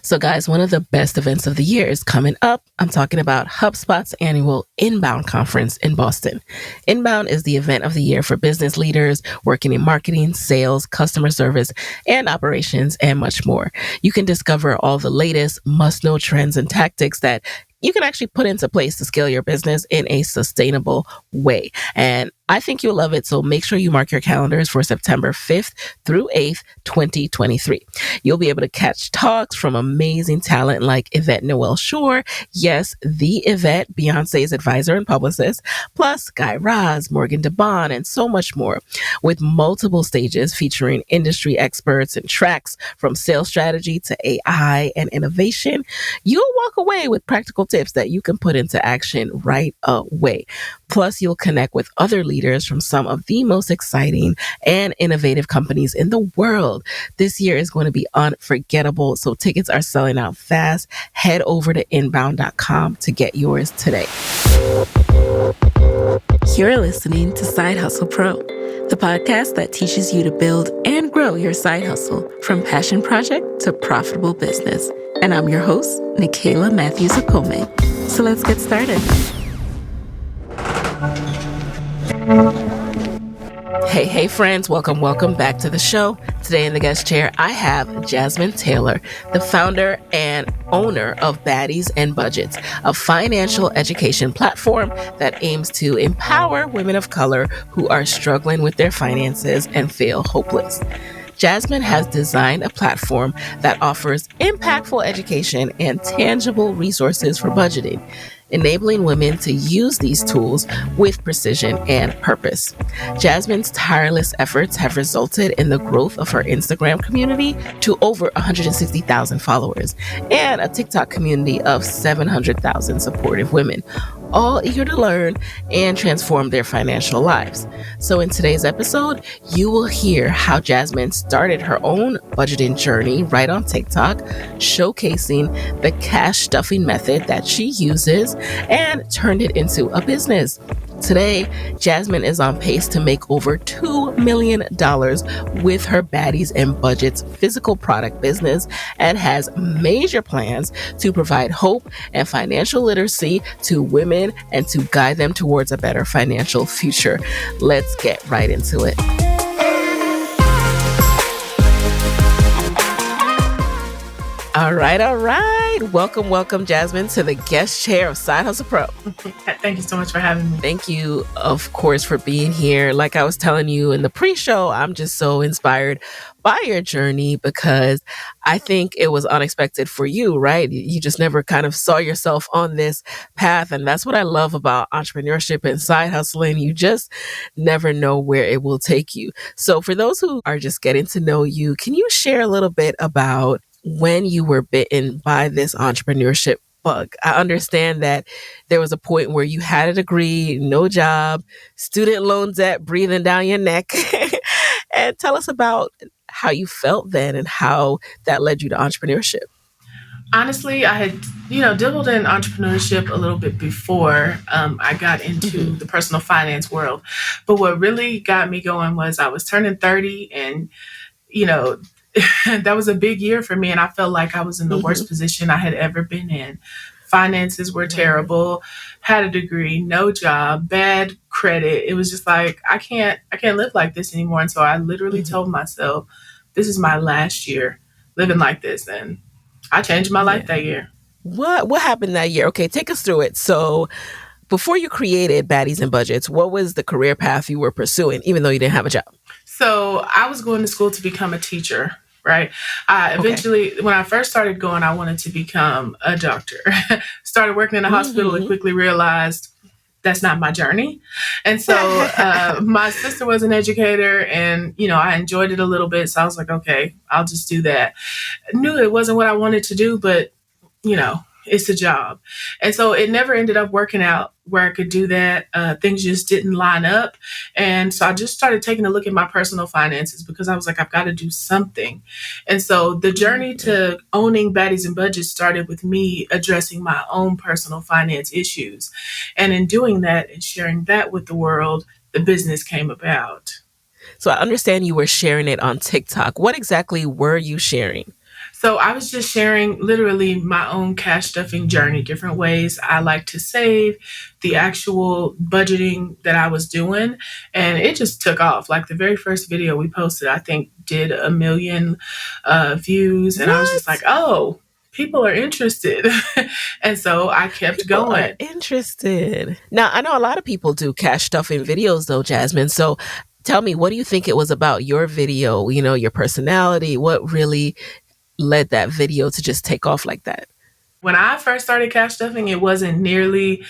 So, guys, one of the best events of the year is coming up. I'm talking about HubSpot's annual Inbound conference in Boston. Inbound is the event of the year for business leaders working in marketing, sales, customer service, and operations, and much more. You can discover all the latest must know trends and tactics that you can actually put into place to scale your business in a sustainable way. And I think you'll love it. So make sure you mark your calendars for September 5th through 8th, 2023. You'll be able to catch talks from amazing talent like Yvette Noel Shore. Yes, the Yvette, Beyonce's advisor and publicist, plus Guy Raz, Morgan DeBon, and so much more, with multiple stages featuring industry experts and tracks from sales strategy to AI and innovation. You'll walk away with practical tips that you can put into action right away. Plus, you'll connect with other leaders from some of the most exciting and innovative companies in the world. This year is going to be unforgettable, so tickets are selling out fast. Head over to inbound.com to get yours today. You're listening to Side Hustle Pro, the podcast that teaches you to build and grow your side hustle from passion project to profitable business. And I'm your host, Nicaila Matthews-Okome. So let's get started. Hey, friends. Welcome back to the show. Today in the guest chair, I have Jasmine Taylor, the founder and owner of Baddies and Budgets, a financial education platform that aims to empower women of color who are struggling with their finances and feel hopeless. Jasmine has designed a platform that offers impactful education and tangible resources for budgeting, enabling women to use these tools with precision and purpose. Jasmine's tireless efforts have resulted in the growth of her Instagram community to over 160,000 followers and a TikTok community of 700,000 supportive women, all eager to learn and transform their financial lives. So in today's episode, you will hear how Jasmine started her own budgeting journey right on TikTok, showcasing the cash stuffing method that she uses and turned it into a business. Today, Jasmine is on pace to make over $2 million with her Baddies and Budgets physical product business and has major plans to provide hope and financial literacy to women and to guide them towards a better financial future. Let's get right into it. All right. Welcome, Jasmine, to the guest chair of Side Hustle Pro. Thank you so much for having me. Thank you, of course, for being here. Like I was telling you in the pre-show, I'm just so inspired by your journey because I think it was unexpected for you, right? You just never kind of saw yourself on this path. And that's what I love about entrepreneurship and side hustling. You just never know where it will take you. So for those who are just getting to know you, can you share a little bit about when you were bitten by this entrepreneurship bug? I understand that there was a point where you had a degree, no job, student loan debt breathing down your neck. And tell us about how you felt then and how that led you to entrepreneurship. Honestly, I had, dabbled in entrepreneurship a little bit before I got into the personal finance world. But what really got me going was I was turning 30 and, that was a big year for me. And I felt like I was in the worst position I had ever been in. Finances were terrible, had a degree, no job, bad credit. It was just like, I can't live like this anymore. And so I literally told myself, this is my last year living like this. And I changed my life that year. What happened that year? Okay, take us through it. So before you created Baddies and Budgets, what was the career path you were pursuing, even though you didn't have a job? So I was going to school to become a teacher, right? Eventually, when I first started going, I wanted to become a doctor. Started working in a hospital and quickly realized that's not my journey. And so my sister was an educator and, I enjoyed it a little bit. So I was like, okay, I'll just do that. I knew it wasn't what I wanted to do, but, it's a job. And so it never ended up working out where I could do that. Things just didn't line up. And so I just started taking a look at my personal finances because I was like, I've got to do something. And so the journey to owning Baddies and Budgets started with me addressing my own personal finance issues. And in doing that and sharing that with the world, the business came about. So I understand you were sharing it on TikTok. What exactly were you sharing? So I was just sharing literally my own cash stuffing journey, different ways I like to save, the actual budgeting that I was doing. And it just took off. Like the very first video we posted, I think did 1 million views. And I was just like, What? oh, people are interested. And so I kept People are going. interested. Now, I know a lot of people do cash stuffing videos though, Jasmine. So tell me, what do you think it was about your video, your personality? What really led that video to just take off like that? When I first started cash stuffing, it wasn't nearly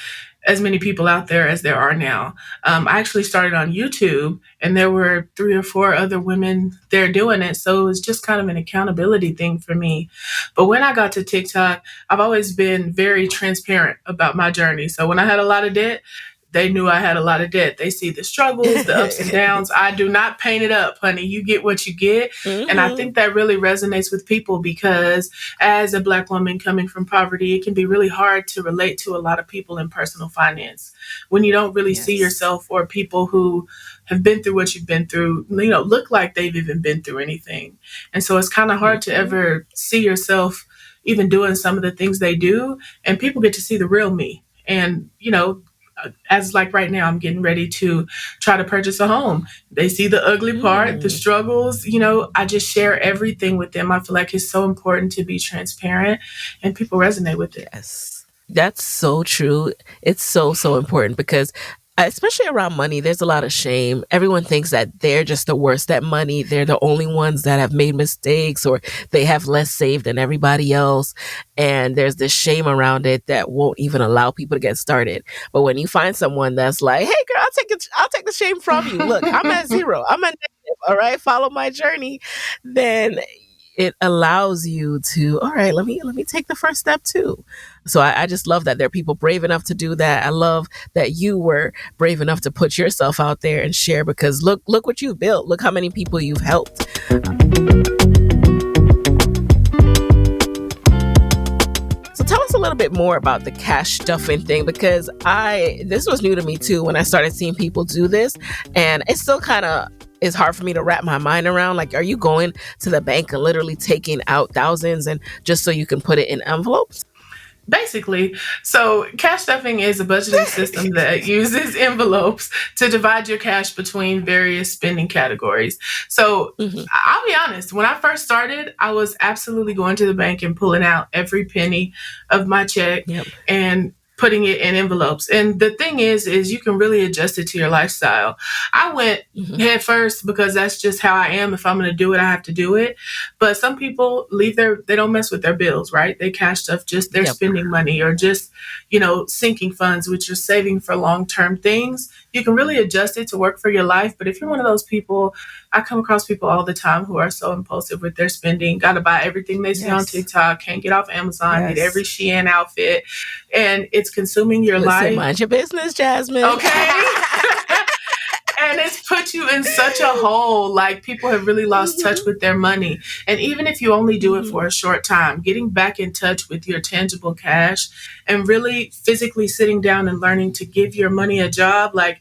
as many people out there as there are now. I actually started on YouTube, and there were 3 or 4 other women there doing it. So it was just kind of an accountability thing for me. But when I got to TikTok, I've always been very transparent about my journey. So when I had a lot of debt, they knew I had a lot of debt. They see the struggles, the ups and downs. I do not paint it up, honey. You get what you get. And I think that really resonates with people because as a Black woman coming from poverty, it can be really hard to relate to a lot of people in personal finance when you don't really see Yes. yourself or people who have been through what you've been through, look like they've even been through anything. And so it's kind of hard to Mhm. ever see yourself even doing some of the things they do. And people get to see the real me. And, as like right now, I'm getting ready to try to purchase a home. They see the ugly part, the Mm. struggles, I just share everything with them. I feel like it's so important to be transparent and people resonate with it. Yes. That's so true. It's so, so important because, especially around money, there's a lot of shame. Everyone thinks that they're just the worst at money. They're the only ones that have made mistakes or they have less saved than everybody else. And there's this shame around it that won't even allow people to get started. But when you find someone that's like, hey girl, I'll take the shame from you. Look, I'm at zero. I'm at negative. All right. Follow my journey. Then it allows you to, all right, let me take the first step too. So I just love that there are people brave enough to do that. I love that you were brave enough to put yourself out there and share because look what you've built. Look how many people you've helped. So tell us a little bit more about the cash stuffing thing because this was new to me too when I started seeing people do this, and it's still kind of is hard for me to wrap my mind around. Like, are you going to the bank and literally taking out thousands and just so you can put it in envelopes? Basically, so cash stuffing is a budgeting system that uses envelopes to divide your cash between various spending categories. So Hmm. I'll be honest, when I first started, I was absolutely going to the bank and pulling out every penny of my check Yep. and putting it in envelopes. And the thing is you can really adjust it to your lifestyle. I went Hmm. head first because that's just how I am. If I'm going to do it, I have to do it. But some people they don't mess with their bills, right? They cash stuff just their Yep. spending money or just, sinking funds, which are saving for long-term things. You can really adjust it to work for your life. But if you're one of those people, I come across people all the time who are so impulsive with their spending, got to buy everything they see on Yes. TikTok, can't get off Amazon, need every Yes. Shein outfit, and it's consuming your Listen, life. mind your business, Jasmine. Okay. And it's put you in such a hole. Like people have really lost touch Hmm. with their money. And even if you only do it Hmm. for a short time, getting back in touch with your tangible cash and really physically sitting down and learning to give your money a job, like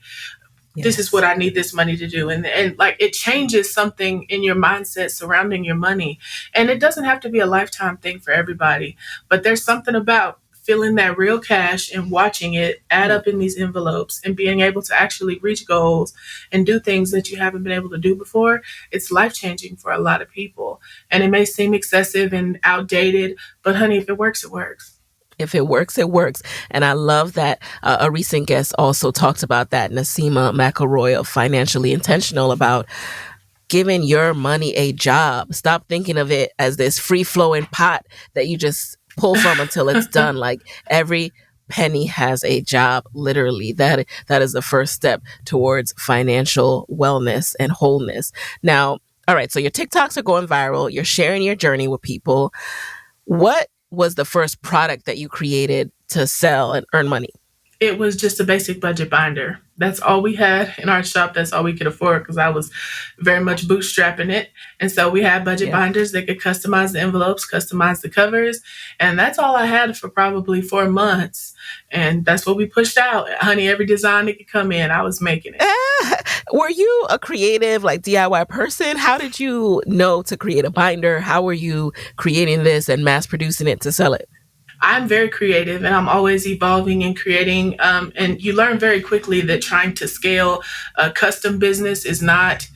this is what Yes. I need this money to do. And like it changes something in your mindset surrounding your money. And it doesn't have to be a lifetime thing for everybody, but there's something about feeling that real cash and watching it add Yep. up in these envelopes and being able to actually reach goals and do things that you haven't been able to do before. It's life changing for a lot of people. And it may seem excessive and outdated, but honey, if it works, it works. If it works, it works. And I love that a recent guest also talked about that, Nasima McElroy of Financially Intentional, about giving your money a job. Stop thinking of it as this free flowing pot that you just pull from until it's done. Like every penny has a job, literally. That is the first step towards financial wellness and wholeness. Now, all right, so your TikToks are going viral. You're sharing your journey with people. What was the first product that you created to sell and earn money? It was just a basic budget binder. That's all we had in our shop. That's all we could afford because I was very much bootstrapping it. And so we had budget Yeah. binders that could customize the envelopes, customize the covers. And that's all I had for probably 4 months. And that's what we pushed out. Honey, every design that could come in, I was making it. Were you a creative, like DIY person? How did you know to create a binder? How were you creating this and mass producing it to sell it? I'm very creative and I'm always evolving and creating. And you learn very quickly that trying to scale a custom business is not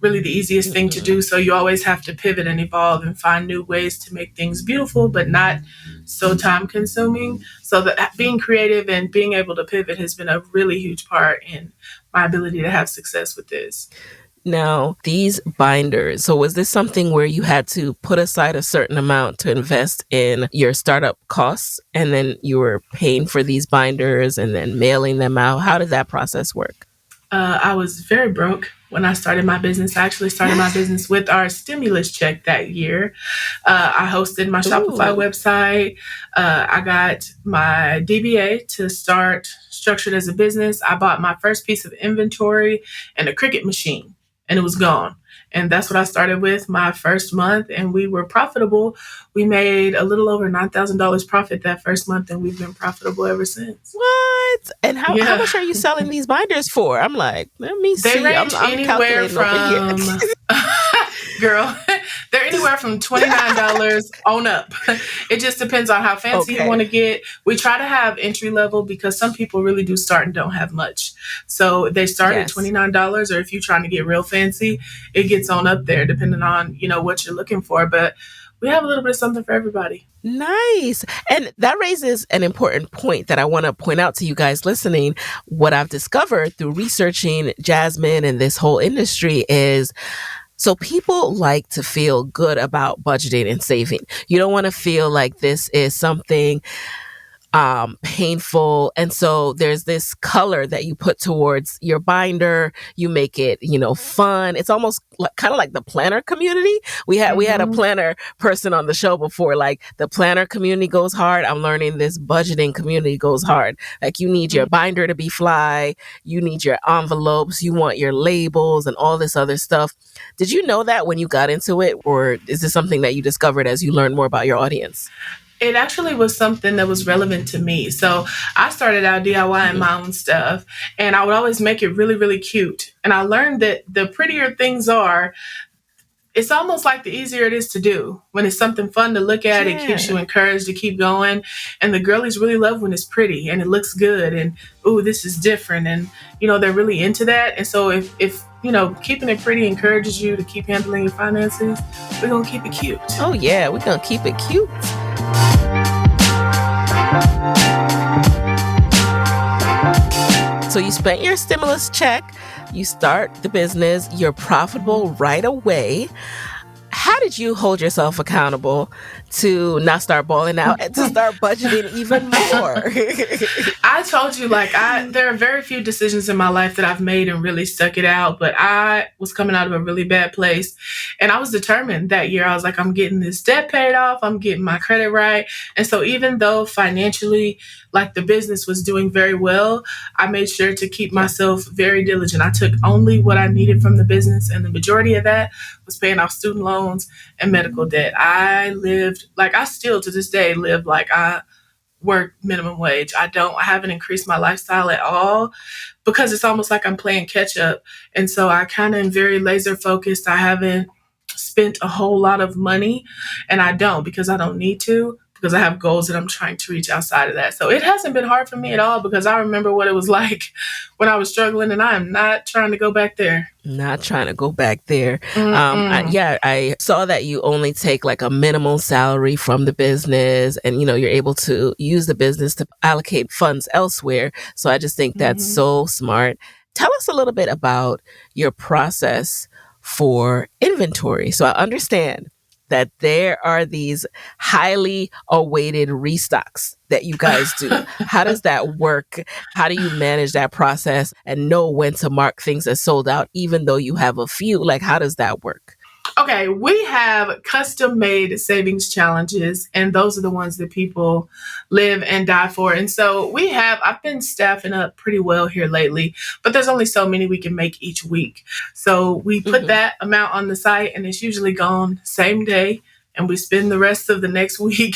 really the easiest thing to Mm-mm. do. So you always have to pivot and evolve and find new ways to make things beautiful, but not so time consuming. So that being creative and being able to pivot has been a really huge part in my ability to have success with this. Now, these binders, so was this something where you had to put aside a certain amount to invest in your startup costs and then you were paying for these binders and then mailing them out? How did that process work? I was very broke when I started my business. I actually started my business with our stimulus check that year. I hosted my Shopify Ooh, website. I got my DBA to start structured as a business. I bought my first piece of inventory and a Cricut machine, and it was gone. And that's what I started with my first month, and we were profitable. We made a little over $9,000 profit that first month, and we've been profitable ever since. what? And how Yeah. much are you selling these binders for? I'm like, let me They see. range I'm anywhere calculating over here. from, girl, they're anywhere from $29 on up. It just depends on how fancy you want Okay. to get. We try to have entry level because some people really do start and don't have much. So they start at Yes. $29, or if you're trying to get real fancy, it gets on up there depending on, what you're looking for. But we have a little bit of something for everybody. Nice. And that raises an important point that I want to point out to you guys listening. What I've discovered through researching Jasmine and this whole industry is so people like to feel good about budgeting and saving. You don't want to feel like this is something painful. And so there's this color that you put towards your binder. You make it, fun. It's almost kind of like the planner community. We had a Hmm. planner person on the show before. Like the planner community goes hard. I'm learning this budgeting community goes hard. Like you need your binder to be fly. You need your envelopes. You want your labels and all this other stuff. Did you know that when you got into it, or is this something that you discovered as you learned more about your audience? It actually was something that was relevant to me. So I started out DIYing Mhm. my own stuff, and I would always make it really, really cute. And I learned that the prettier things are, it's almost like the easier it is to do. When it's something fun to look at, it keeps Yeah. you encouraged to keep going. And the girlies really love when it's pretty and it looks good and, ooh, this is different. And, they're really into that. And so if keeping it pretty encourages you to keep handling your finances, we're going to keep it cute. Oh yeah, we're gonna keep it cute. So you spent your stimulus check, you start the business, you're profitable right away. How did you hold yourself accountable to not start balling out and to start budgeting even more? I told you, there are very few decisions in my life that I've made and really stuck it out, but I was coming out of a really bad place. And I was determined that year. I was like, I'm getting this debt paid off. I'm getting my credit right. And so even though financially, like the business was doing very well, I made sure to keep Yeah. myself very diligent. I took only what I needed from the business, and the majority of that was paying off student loans and medical debt. I still to this day live like I work minimum wage. I haven't increased my lifestyle at all because it's almost like I'm playing catch up. And so I kind of am very laser focused. I haven't spent a whole lot of money, and I don't because I don't need to, because I have goals that I'm trying to reach outside of that. So it hasn't been hard for me at all because I remember what it was like when I was struggling, and I am not trying to go back there. Not trying to go back there. Mm-mm. I saw that you only take like a minimal salary from the business and, you're able to use the business to allocate funds elsewhere. So I just think that's Mm-hmm. so smart. Tell us a little bit about your process for inventory. So I understand that there are these highly awaited restocks that you guys do. How does that work? How do you manage that process and know when to mark things as sold out, even though you have a few? Like, how does that work? Okay, we have custom made savings challenges, and those are the ones that people live and die for. And so I've been staffing up pretty well here lately, but there's only so many we can make each week. So we put Hmm. that amount on the site, and it's usually gone same day. and we spend the rest of the next week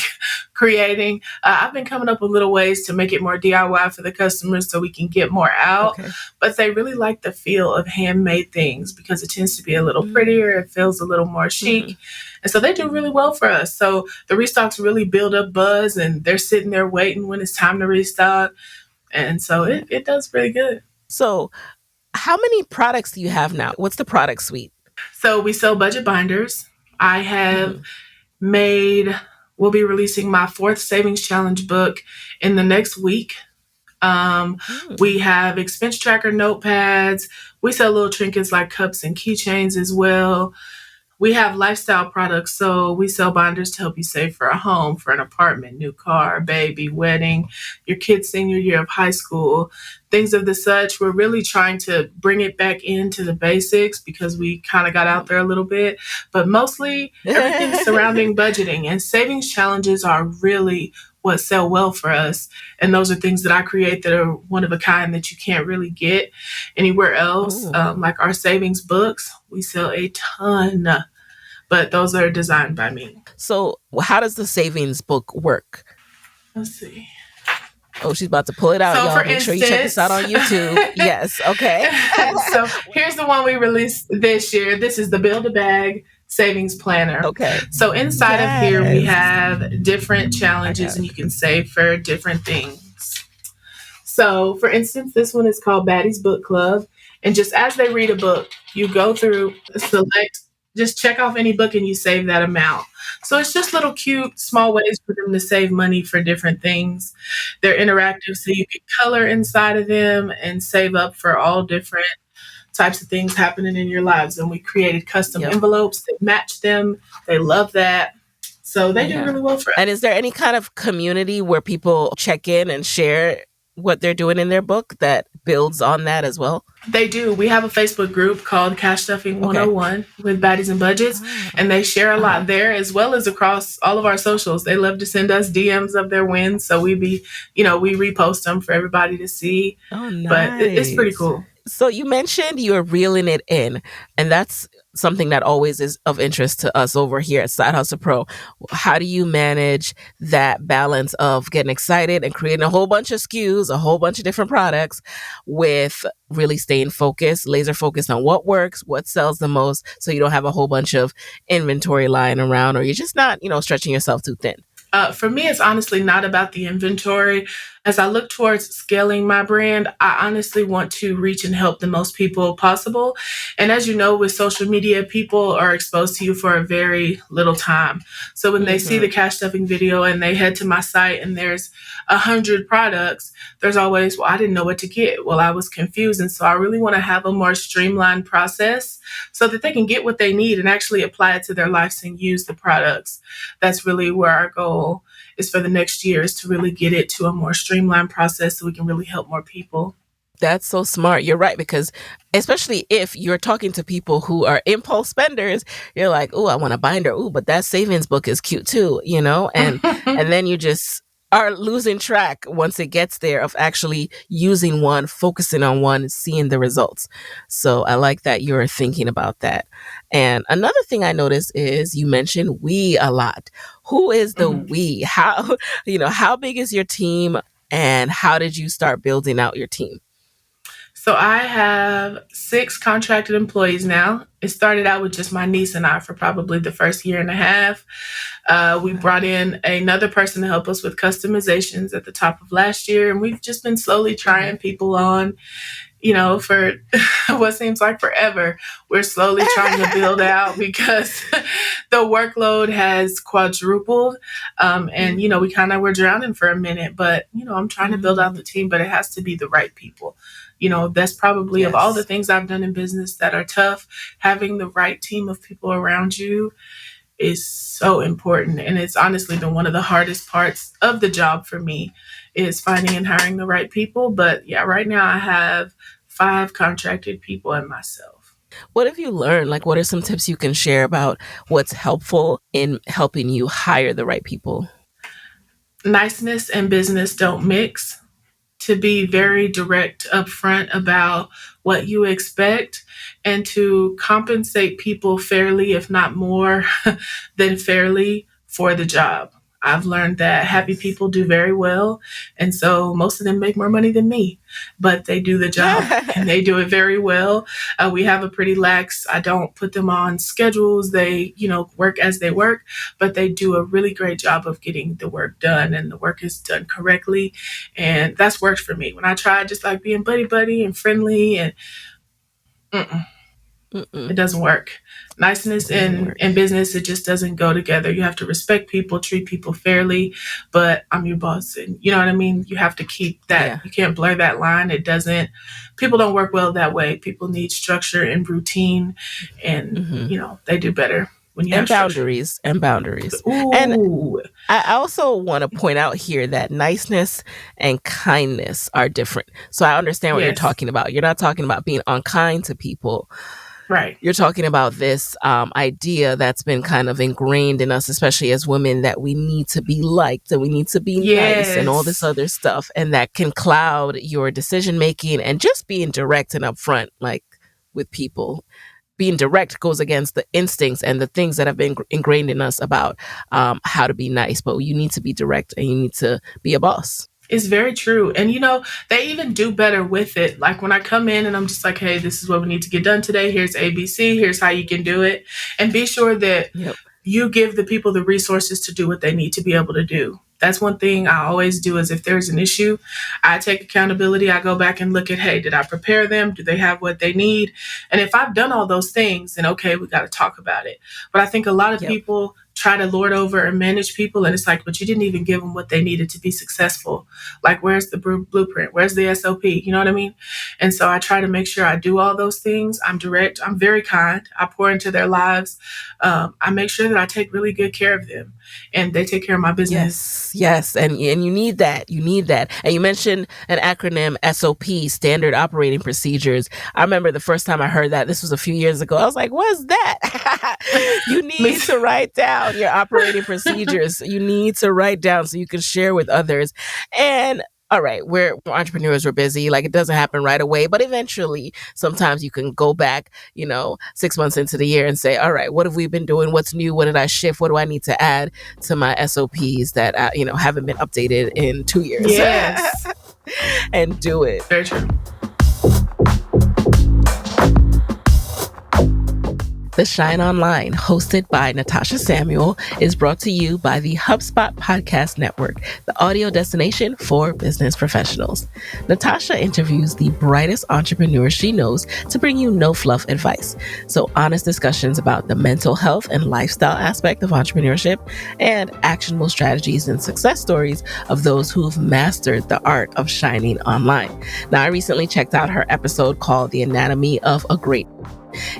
creating. I've been coming up with little ways to make it more DIY for the customers so we can get more out. Okay. But they really like the feel of handmade things because it tends to be a little Mm-hmm. prettier. It feels a little more chic. And so they do really well for us. So the restocks really build up buzz, and they're sitting there waiting when it's time to restock. And so it does really good. So, how many products do you have now? What's the product suite? So we sell budget binders. I have made, we'll be releasing my fourth savings challenge book in the next week. We have expense tracker notepads. We sell little trinkets like cups and keychains as well. We have lifestyle products. So we sell binders to help you save for a home, for an apartment, new car, baby, wedding, your kid's senior year of high school, things of the such. We're really trying to bring it back into the basics because we kind of got out there a little bit, but mostly everything surrounding budgeting and savings challenges are really what sell well for us. And those are things that I create that are one of a kind that you can't really get anywhere else. Like our savings books, we sell a ton, but those are designed by me. So, how does the savings book work? Let's see. Oh, she's about to pull it out, So y'all. for Make sure you check this out on YouTube. Yes, okay. So here's the one we released this year. This is the Build a Bag Savings Planner. Okay. So inside of here, we Yes. have different challenges and you can save for different things. So for instance, this one is called Baddies Book Club. And just as they read a book, you go through, select, just check off any book and you save that amount. So it's just little cute, small ways for them to save money for different things. They're interactive, so you can color inside of them and save up for all different types of things happening in your lives. And we created custom Yep. envelopes that match them. They love that. So they do really well for us. And is there any kind of community where people check in and share what they're doing in their book that builds on that as well? They do. We have a Facebook group called Cash Stuffing 101 with Baddies and Budgets, and they share a lot there as well as across all of our socials. They love to send us DMs of their wins, so we repost them for everybody to see. Oh, nice. But it's pretty cool. So you mentioned you're reeling it in, and that's something that always is of interest to us over here at Side Hustle Pro. How do you manage that balance of getting excited and creating a whole bunch of SKUs, a whole bunch of different products, with really staying focused, laser focused on what works, what sells the most, so you don't have a whole bunch of inventory lying around, or you're just not, stretching yourself too thin? For me, it's honestly not about the inventory. As I look towards scaling my brand, I honestly want to reach and help the most people possible. And as you know, with social media, people are exposed to you for a very little time. So when they see the cash stuffing video and they head to my site and there's 100 products, there's always, well, I didn't know what to get. Well, I was confused. And so I really want to have a more streamlined process so that they can get what they need and actually apply it to their lives and use the products. That's really where our goal is for the next year, is to really get it to a more streamlined process so we can really help more people. That's so smart. You're right, because especially if you're talking to people who are impulse spenders, you're like, oh, I want a binder. Oh, but that savings book is cute too, and then you just are losing track once it gets there of actually using one, focusing on one, seeing the results. So I like that you're thinking about that. And another thing I noticed is you mentioned we a lot. Who is the we? How big is your team, and how did you start building out your team? So I have 6 contracted employees now. It started out with just my niece and I for probably the first year and a half. We brought in another person to help us with customizations at the top of last year. And we've just been slowly trying people on, for what seems like forever. We're slowly trying to build out because the workload has quadrupled. And we kind of were drowning for a minute, but, I'm trying to build out the team, but it has to be the right people. That's probably of all the things I've done in business that are tough, having the right team of people around you is so important. And it's honestly been one of the hardest parts of the job for me, is finding and hiring the right people. But yeah, right now I have 5 contracted people and myself. What have you learned? Like, what are some tips you can share about what's helpful in helping you hire the right people? Niceness and business don't mix. To be very direct upfront about what you expect and to compensate people fairly, if not more than fairly, for the job. I've learned that happy Yes. people do very well. And so most of them make more money than me, but they do the job and they do it very well. We have a pretty lax, I don't put them on schedules. They, work as they work, but they do a really great job of getting the work done and the work is done correctly. And that's worked for me. When I tried just like being buddy and friendly and it doesn't work. Niceness in business, it just doesn't go together. You have to respect people, treat people fairly, but I'm your boss. And you know what I mean? You have to keep that. Yeah. You can't blur that line. People don't work well that way. People need structure and routine and, they do better when you have boundaries and boundaries. Ooh. And I also want to point out here that niceness and kindness are different. So I understand what you're talking about. You're not talking about being unkind to people. Right. You're talking about this idea that's been kind of ingrained in us, especially as women, that we need to be liked and we need to be nice and all this other stuff. And that can cloud your decision making and just being direct and upfront, like with people. Being direct goes against the instincts and the things that have been ingrained in us about how to be nice. But you need to be direct and you need to be a boss. It's very true. And, they even do better with it. Like when I come in and I'm just like, hey, this is what we need to get done today. Here's ABC. Here's how you can do it. And be sure that you give the people the resources to do what they need to be able to do. That's one thing I always do is if there's an issue, I take accountability. I go back and look at, hey, did I prepare them? Do they have what they need? And if I've done all those things, then okay, we got to talk about it. But I think a lot of people try to lord over and manage people. And it's like, but you didn't even give them what they needed to be successful. Like, where's the blueprint? Where's the SOP? You know what I mean? And so I try to make sure I do all those things. I'm direct. I'm very kind. I pour into their lives. I make sure that I take really good care of them and they take care of my business. Yes. And you need that. You need that. And you mentioned an acronym, SOP, Standard Operating Procedures. I remember the first time I heard that, this was a few years ago. I was like, what's that? You need to write down your operating procedures. You need to write down so you can share with others. And all right, we're entrepreneurs, we're busy. Like, it doesn't happen right away, but eventually, sometimes you can go back, 6 months into the year and say, all right, what have we been doing? What's new? What did I shift? What do I need to add to my SOPs that, haven't been updated in 2 years? Yes. And do it. Very true. The Shine Online, hosted by Natasha Samuel, is brought to you by the HubSpot Podcast Network, the audio destination for business professionals. Natasha interviews the brightest entrepreneurs she knows to bring you no fluff advice. So honest discussions about the mental health and lifestyle aspect of entrepreneurship and actionable strategies and success stories of those who've mastered the art of shining online. Now, I recently checked out her episode called The Anatomy of a Great.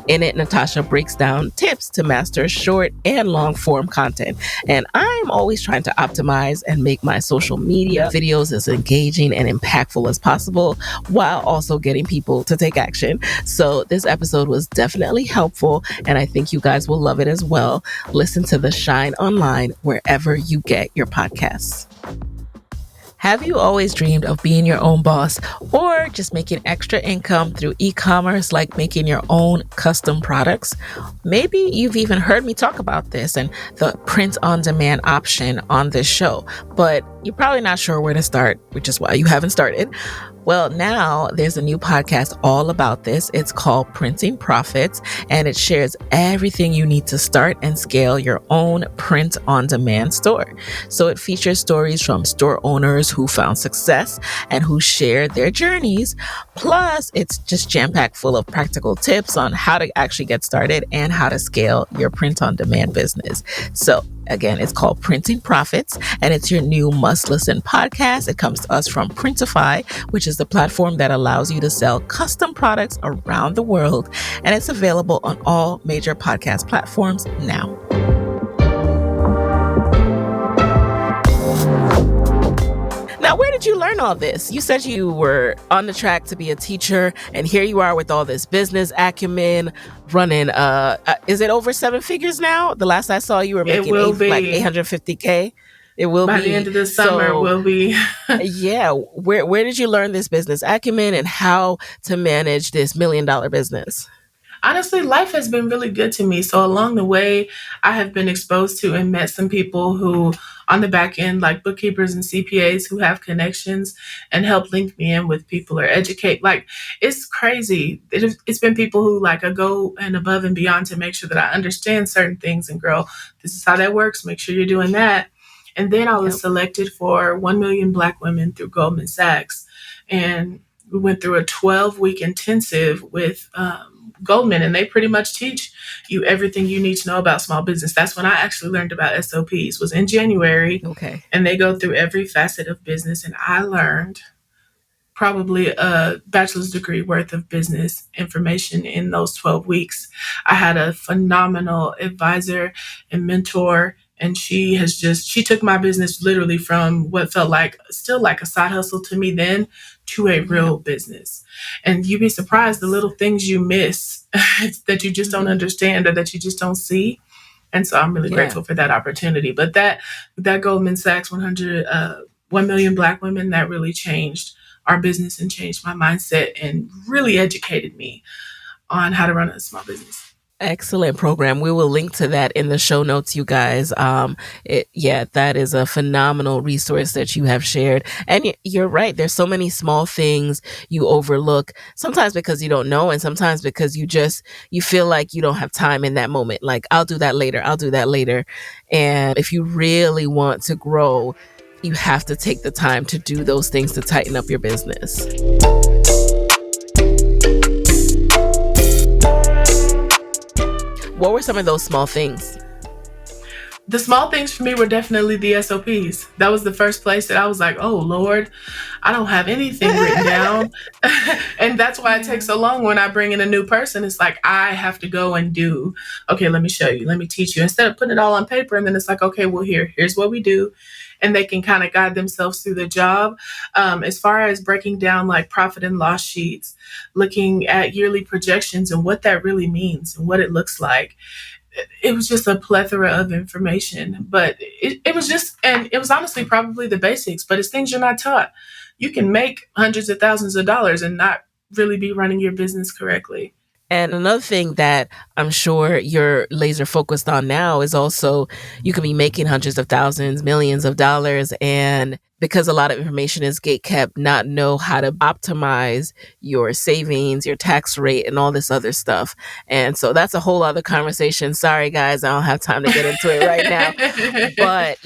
In it, Natasha breaks down tips to master short and long form content. And I'm always trying to optimize and make my social media videos as engaging and impactful as possible while also getting people to take action. So this episode was definitely helpful, and I think you guys will love it as well. Listen to The Shine Online wherever you get your podcasts. Have you always dreamed of being your own boss or just making extra income through e-commerce, like making your own custom products? Maybe you've even heard me talk about this and the print-on-demand option on this show, but you're probably not sure where to start, which is why you haven't started. Well, now there's a new podcast all about this. It's called Printing Profits, and it shares everything you need to start and scale your own print-on-demand store. So it features stories from store owners who found success and who share their journeys. Plus, it's just jam-packed full of practical tips on how to actually get started and how to scale your print-on-demand business. So again, it's called Printing Profits, and it's your new must-listen podcast. It comes to us from Printify, which is the platform that allows you to sell custom products around the world, and it's available on all major podcast platforms now. Now, where did you learn all this? You said you were on the track to be a teacher, and here you are with all this business acumen, running, is it over 7 figures now? The last I saw, you were making like $850K. It will By the be. end of the summer, So, we'll be. yeah, where did you learn this business acumen and how to manage this $1 million business? Honestly, life has been really good to me. So along the way, I have been exposed to and met some people who, on the back end, like bookkeepers and CPAs who have connections and help link me in with people or educate. Like, it's crazy. It's been people who like go and above and beyond to make sure that I understand certain things. And girl, this is how that works. Make sure you're doing that. And then I was Yep. selected for 1 Million Black Women through Goldman Sachs. And we went through a 12-week intensive with Goldman, and they pretty much teach you everything you need to know about small business. That's when I actually learned about SOPs, was in January. Okay. And they go through every facet of business. And I learned probably a bachelor's degree worth of business information in those 12 weeks. I had a phenomenal advisor and mentor, and she took my business literally from what felt like still like a side hustle to me then to a real business. And you'd be surprised the little things you miss that you just don't understand or that you just don't see. And so I'm really grateful for that opportunity. But that Goldman Sachs 1 Million Black Women, that really changed our business and changed my mindset and really educated me on how to run a small business. Excellent program. We will link to that in the show notes, you guys. That is a phenomenal resource that you have shared. And you're right. There's so many small things you overlook, sometimes because you don't know, and sometimes because you feel like you don't have time in that moment. Like, I'll do that later. I'll do that later. And if you really want to grow, you have to take the time to do those things to tighten up your business. What were some of those small things? The small things for me were definitely the SOPs. That was the first place that I was like, oh, Lord, I don't have anything written down. And that's why it takes so long when I bring in a new person. It's like, I have to go and do, okay, let me show you, let me teach you. Instead of putting it all on paper, and then it's like, okay, well, here's what we do. And they can kind of guide themselves through the job. As far as breaking down like profit and loss sheets, looking at yearly projections and what that really means and what it looks like. It was just a plethora of information, but it was honestly probably the basics, but it's things you're not taught. You can make hundreds of thousands of dollars and not really be running your business correctly. And another thing that I'm sure you're laser focused on now is also you could be making hundreds of thousands, millions of dollars, and because a lot of information is gatekept, not know how to optimize your savings, your tax rate, and all this other stuff. And so that's a whole other conversation. Sorry, guys, I don't have time to get into it right now. But,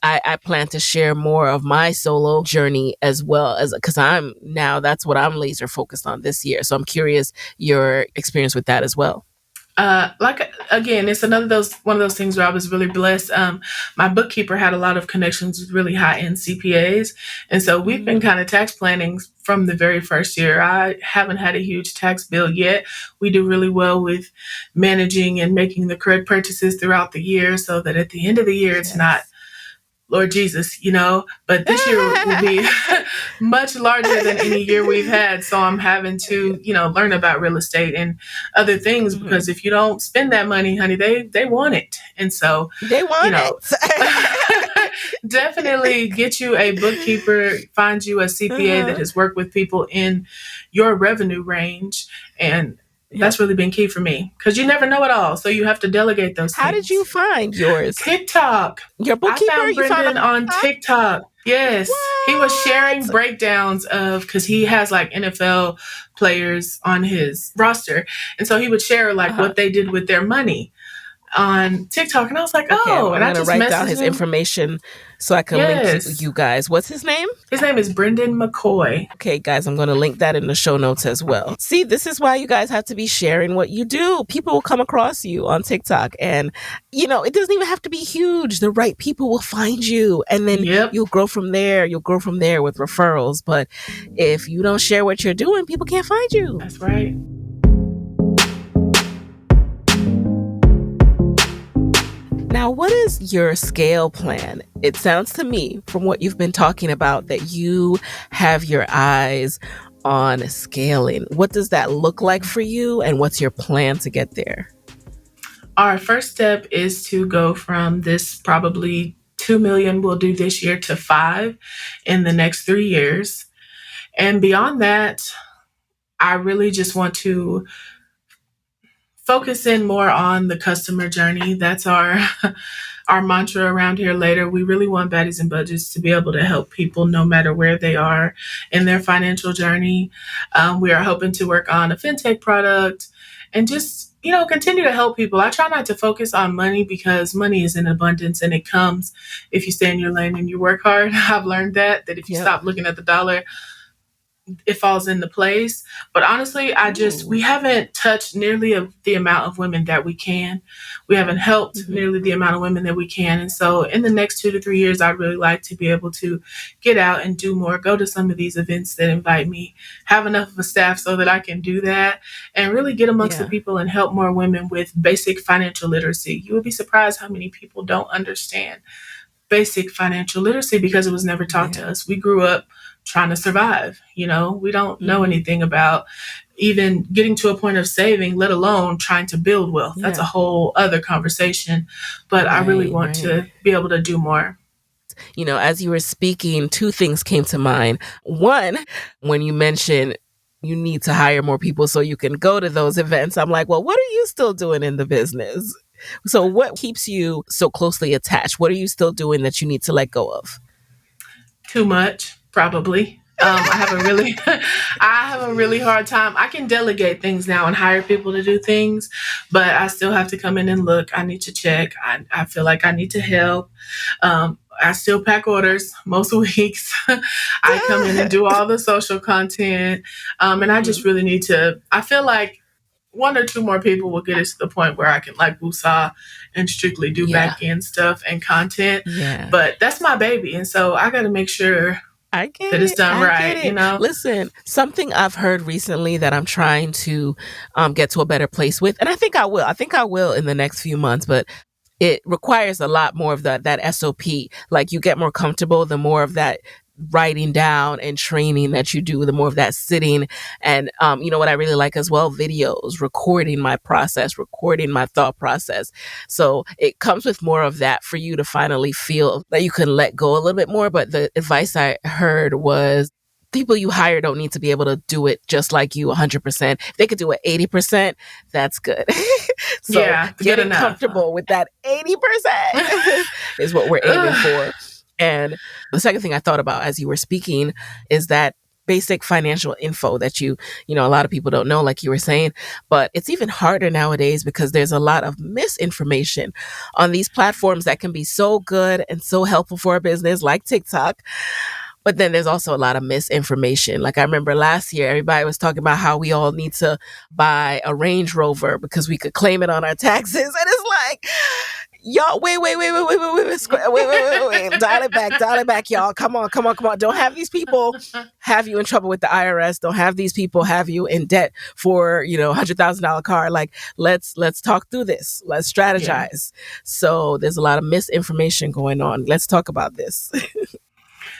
I plan to share more of my solo journey as well, as because that's what I'm laser focused on this year. So I'm curious your experience with that as well. Again, it's one of those things where I was really blessed. My bookkeeper had a lot of connections with really high-end CPAs. And so we've been kind of tax planning from the very first year. I haven't had a huge tax bill yet. We do really well with managing and making the correct purchases throughout the year so that at the end of the year, it's not, Lord Jesus, but this year will be much larger than any year we've had. So I'm having to, learn about real estate and other things because if you don't spend that money, honey, they want it. And so they want it. Definitely get you a bookkeeper, find you a CPA that has worked with people in your revenue range. And that's really been key for me because you never know it all. So you have to delegate those things. How did you find yours? TikTok. Your bookkeeper? I found Brendan on TikTok. Yes. What? He was sharing breakdowns because he has like NFL players on his roster. And so he would share like what they did with their money on TikTok. And I was like, I'm and I going to just write down his information so I can link you guys. What's his name? His name is Brendan McCoy. Okay, guys, I'm going to link that in the show notes as well. See, this is why you guys have to be sharing what you do. People will come across you on TikTok and, it doesn't even have to be huge. The right people will find you and then you'll grow from there. You'll grow from there with referrals. But if you don't share what you're doing, people can't find you. That's right. Now, what is your scale plan? It sounds to me from what you've been talking about that you have your eyes on scaling. What does that look like for you and what's your plan to get there? Our first step is to go from this probably 2 million we'll do this year to 5 in the next 3 years. And beyond that, I really just want to focus in more on the customer journey. That's our our mantra around here later. We really want Baddies and Budgets to be able to help people no matter where they are in their financial journey. We are hoping to work on a fintech product and just, continue to help people. I try not to focus on money because money is in abundance and it comes if you stay in your lane and you work hard. I've learned that if you stop looking at the dollar, it falls into place. But honestly, we haven't touched nearly the amount of women that we can. We haven't helped nearly the amount of women that we can. And so in the next 2 to 3 years, I'd really like to be able to get out and do more, go to some of these events that invite me, have enough of a staff so that I can do that and really get amongst the people and help more women with basic financial literacy. You would be surprised how many people don't understand basic financial literacy because it was never taught to us. We grew up trying to survive. We don't know anything about even getting to a point of saving, let alone trying to build wealth. That's a whole other conversation. But I really want to be able to do more. As you were speaking, 2 things came to mind. One, when you mentioned you need to hire more people so you can go to those events, I'm like, well, what are you still doing in the business? So what keeps you so closely attached? What are you still doing that you need to let go of? Too much. Probably. I have a really hard time. I can delegate things now and hire people to do things, but I still have to come in and look. I need to check. I feel like I need to help. I still pack orders most weeks. I come in and do all the social content. And I just really need to, I feel like 1 or 2 more people will get us to the point where I can woosah and strictly do back end stuff and content. Yeah. But that's my baby. And so I got to make sure that it's done right. Listen, something I've heard recently that I'm trying to get to a better place with, and I think I will in the next few months, but it requires a lot more of that SOP. Like you get more comfortable, the more of that writing down and training that you do, the more of that sitting. And what I really like as well, videos, recording my process, recording my thought process. So it comes with more of that for you to finally feel that you can let go a little bit more. But the advice I heard was people you hire don't need to be able to do it just like you 100%. If they could do it 80%, that's good. So getting comfortable with that 80% is what we're aiming for. And the second thing I thought about as you were speaking is that basic financial info that a lot of people don't know, like you were saying, but it's even harder nowadays because there's a lot of misinformation on these platforms that can be so good and so helpful for a business like TikTok. But then there's also a lot of misinformation. Like I remember last year, everybody was talking about how we all need to buy a Range Rover because we could claim it on our taxes. And it's like, y'all, wait. Dial it back, y'all. Come on. Don't have these people have you in trouble with the IRS. Don't have these people have you in debt for, $100,000 car. Like, let's talk through this. Let's strategize. Yeah. So there's a lot of misinformation going on. Let's talk about this.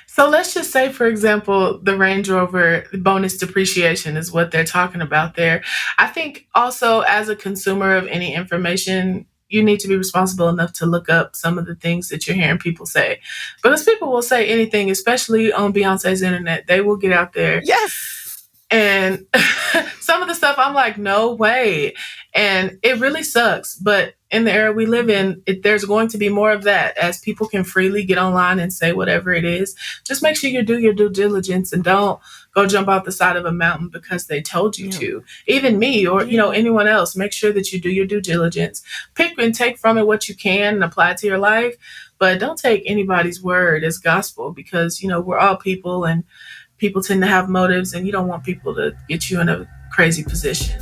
So let's just say, for example, the Range Rover bonus depreciation is what they're talking about there. I think also as a consumer of any information, you need to be responsible enough to look up some of the things that you're hearing people say. Because people will say anything, especially on Beyonce's internet. They will get out there. Yes. And some of the stuff I'm like, no way. And it really sucks. But in the era we live in, there's going to be more of that as people can freely get online and say whatever it is. Just make sure you do your due diligence and don't go jump off the side of a mountain because they told you to. Even me or, anyone else, make sure that you do your due diligence. Pick and take from it what you can and apply it to your life. But don't take anybody's word as gospel because, we're all people and people tend to have motives and you don't want people to get you in a crazy position.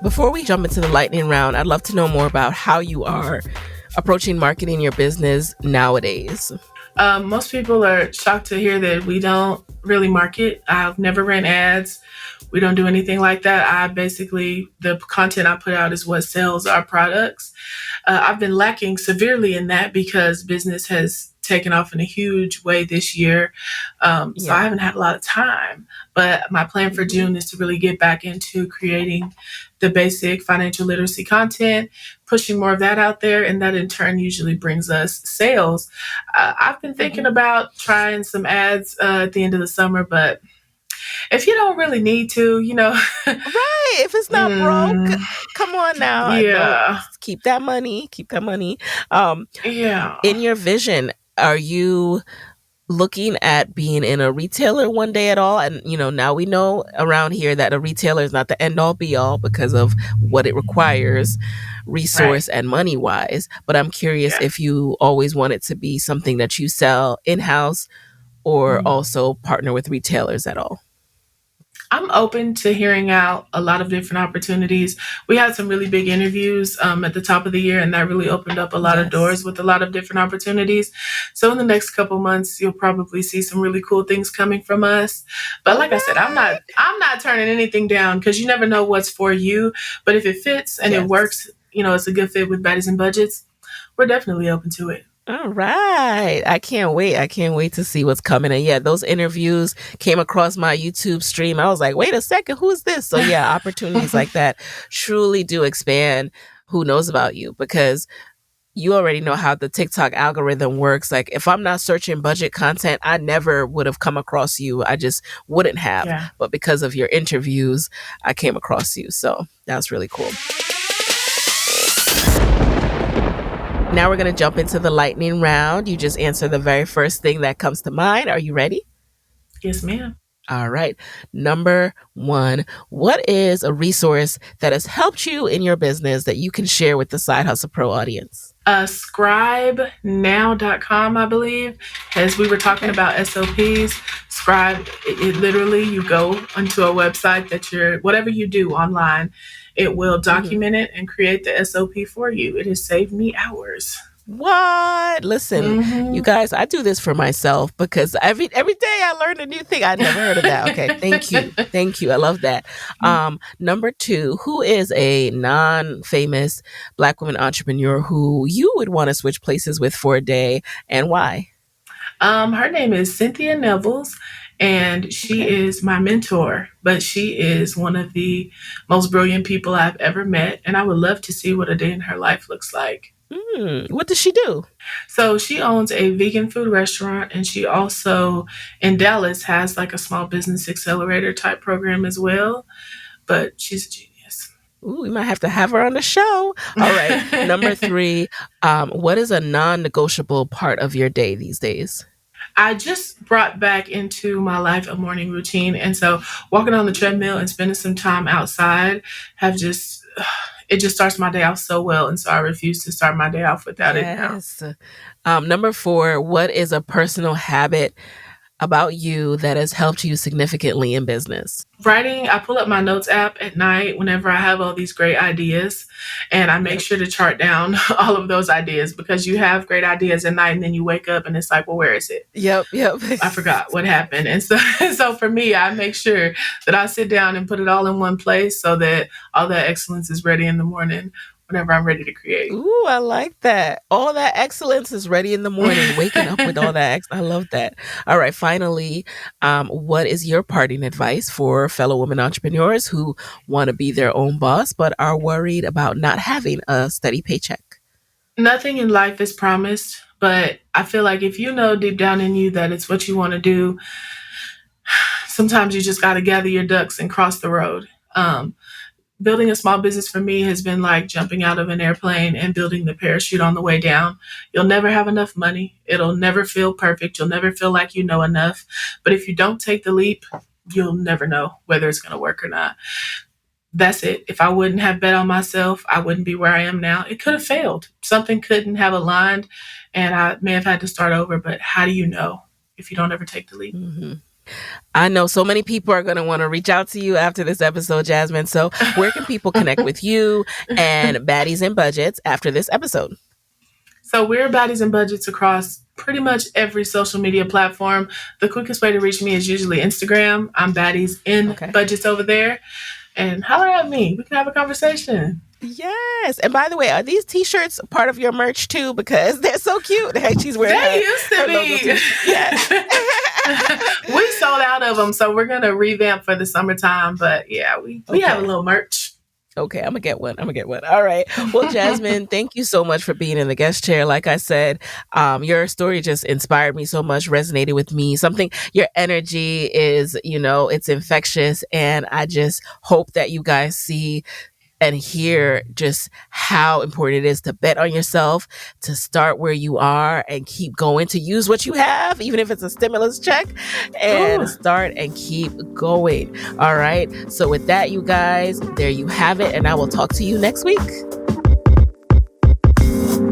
Before we jump into the lightning round, I'd love to know more about how you are approaching marketing your business nowadays. Most people are shocked to hear that we don't really market. I've never ran ads. We don't do anything like that. The content I put out is what sells our products. I've been lacking severely in that because business has taken off in a huge way this year. So I haven't had a lot of time. But my plan for June is to really get back into creating the basic financial literacy content, pushing more of that out there. And that in turn usually brings us sales. I've been thinking about trying some ads at the end of the summer, but if you don't really need to, right. If it's not broke, come on now. Yeah. Keep that money. Yeah. In your vision, are you looking at being in a retailer one day at all? And, now we know around here that a retailer is not the end all be all because of what it requires, resource and money wise. But I'm curious if you always want it to be something that you sell in-house or also partner with retailers at all. I'm open to hearing out a lot of different opportunities. We had some really big interviews at the top of the year, and that really opened up a lot of doors with a lot of different opportunities. So in the next couple months, you'll probably see some really cool things coming from us. But like I said, I'm not turning anything down because you never know what's for you. But if it fits and it works, it's a good fit with Baddies and Budgets, we're definitely open to it. All right. I can't wait. To see what's coming. And those interviews came across my YouTube stream. I was like, wait a second, who's this? So opportunities like that truly do expand who knows about you, because you already know how the TikTok algorithm works. Like if I'm not searching budget content, I never would have come across you. I just wouldn't have. Yeah. But because of your interviews, I came across you. So that's really cool. Now we're going to jump into the lightning round. You just answer the very first thing that comes to mind. Are you ready? Yes, ma'am. All right. Number 1, what is a resource that has helped you in your business that you can share with the Side Hustle Pro audience? Scribenow.com, I believe. As we were talking about SOPs, Scribe, it literally, you go onto a website that whatever you do online, it will document it and create the SOP for you. It has saved me hours. What? Listen, you guys, I do this for myself because every day I learn a new thing. I never heard of that. Okay, thank you. Thank you. I love that. Number 2, who is a non-famous Black woman entrepreneur who you would want to switch places with for a day, and why? Her name is Cynthia Nevels, and she is my mentor, but she is one of the most brilliant people I've ever met, and I would love to see what a day in her life looks like. What does she do? So she owns a vegan food restaurant, and she also in Dallas has like a small business accelerator type program as well. But she's a genius. Ooh, we might have to have her on the show. All right. Number 3, what is a non-negotiable part of your day these days? I just brought back into my life a morning routine. And so walking on the treadmill and spending some time outside it just starts my day off so well. And so I refuse to start my day off without it now. Number 4, what is a personal habit about you that has helped you significantly in business? Writing, I pull up my notes app at night whenever I have all these great ideas, and I make sure to chart down all of those ideas, because you have great ideas at night and then you wake up and it's like, well, where is it? Yep. I forgot what happened. And so for me, I make sure that I sit down and put it all in one place so that all that excellence is ready in the morning whenever I'm ready to create. Ooh, I like that. All that excellence is ready in the morning, waking up with all that. I love that. All right. Finally, what is your parting advice for fellow women entrepreneurs who want to be their own boss, but are worried about not having a steady paycheck? Nothing in life is promised, but I feel like if you know deep down in you that it's what you want to do, sometimes you just got to gather your ducks and cross the road. Building a small business for me has been like jumping out of an airplane and building the parachute on the way down. You'll never have enough money. It'll never feel perfect. You'll never feel like you know enough. But if you don't take the leap, you'll never know whether it's going to work or not. That's it. If I wouldn't have bet on myself, I wouldn't be where I am now. It could have failed. Something couldn't have aligned and I may have had to start over. But how do you know if you don't ever take the leap? I know so many people are going to want to reach out to you after this episode, Jasmine. So where can people connect with you and Baddies and Budgets after this episode? So we're Baddies and Budgets across pretty much every social media platform. The quickest way to reach me is usually Instagram. I'm Baddies in Budgets over there. and holler at me. We can have a conversation. Yes. And by the way, are these t-shirts part of your merch too? Because they're so cute. Hey, she's wearing They used to be. Yeah. We sold out of them, so we're going to revamp for the summertime. But yeah, we have a little merch. Okay, I'm gonna get one. All right. Well, Jasmine, thank you so much for being in the guest chair. Like I said, your story just inspired me so much, resonated with me. Your energy is, it's infectious. And I just hope that you guys see and hear just how important it is to bet on yourself, to start where you are and keep going, to use what you have, even if it's a stimulus check, and start and keep going. All right. So with that, you guys, there you have it. And I will talk to you next week.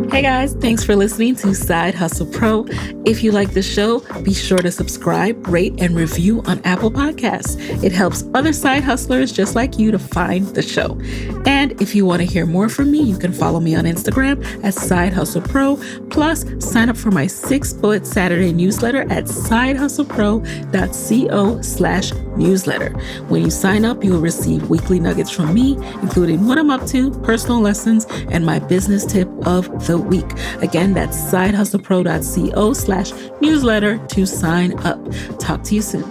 Hey guys, thanks for listening to Side Hustle Pro. If you like the show, be sure to subscribe, rate, and review on Apple Podcasts. It helps other side hustlers just like you to find the show. And if you want to hear more from me, you can follow me on Instagram at Side Hustle Pro. Plus, sign up for my 6-bullet Saturday newsletter at sidehustlepro.co/newsletter. When you sign up, you will receive weekly nuggets from me, including what I'm up to, personal lessons, and my business tip of the week. Again, that's sidehustlepro.co/newsletter to sign up. Talk to you soon.